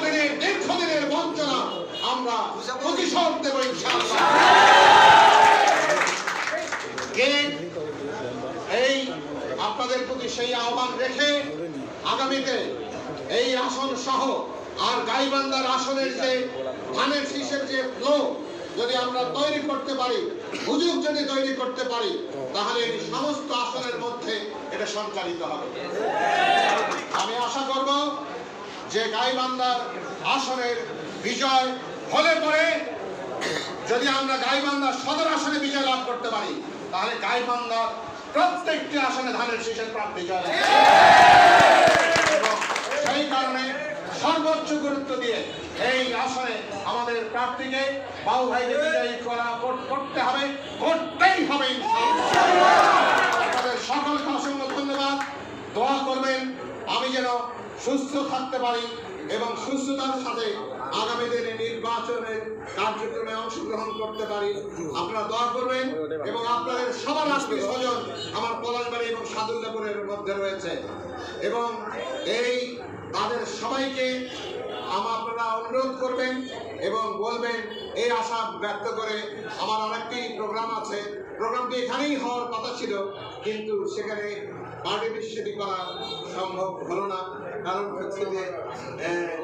দীর্ঘদিনের বঞ্চনা আমরা প্রতিশোধ দেব ইনশাআল্লাহ। এই আপনাদের প্রতি সেই আহ্বান রেখে আগামীতে এই আসন সহ আর গাইবান্ধার আসনের যে ধানের শীষের যে ফ্লো যদি আমরা তৈরি করতে পারি, হুজুগ যদি তৈরি করতে পারি, তাহলে এই সমস্ত আসনের মধ্যে এটা সঞ্চালিত হবে। আমি আশা করব যে গাইবান্ধার আসনের বিজয় হলে পরে যদি আমরা গাইবান্ধা সদর আসনে বিজয় লাভ করতে পারি, তাহলে গাইবান্ধার প্রত্যেকটি আসনে ধানের শীষের প্রার্থী জয় লাভ। সেই কারণে সর্বোচ্চ গুরুত্ব দিয়ে এই আসনে আমাদের প্রার্থীকে বাবু ভাইকে বিজয়ী করতে হবে, করতেই হবে ইনশাআল্লাহ। আপনাদের সকলকে অসংখ্য ধন্যবাদ। দোয়া করবেন আমি যেন সুস্থ থাকতে পারি এবং সুস্থতার সাথে আগামী দিনে নির্বাচনের কার্যক্রমে অংশগ্রহণ করতে পারি। আপনারা দোয়া করবেন এবং আপনাদের সবার আত্মীয় স্বজন আমার পলাশবাড়ি এবং সাদুল্লাপুরের মধ্যে রয়েছে এবং এই তাদের সবাইকে আপনারা অনুরোধ করবেন এবং বলবেন এই আশা ব্যক্ত করে আমার আরেকটি প্রোগ্রাম আছে, প্রোগ্রামটি এখানেই হওয়ার কথা ছিল কিন্তু সেখানে পার্টি বিশ্বটি করা সম্ভব হলো না, কারণ হচ্ছে যে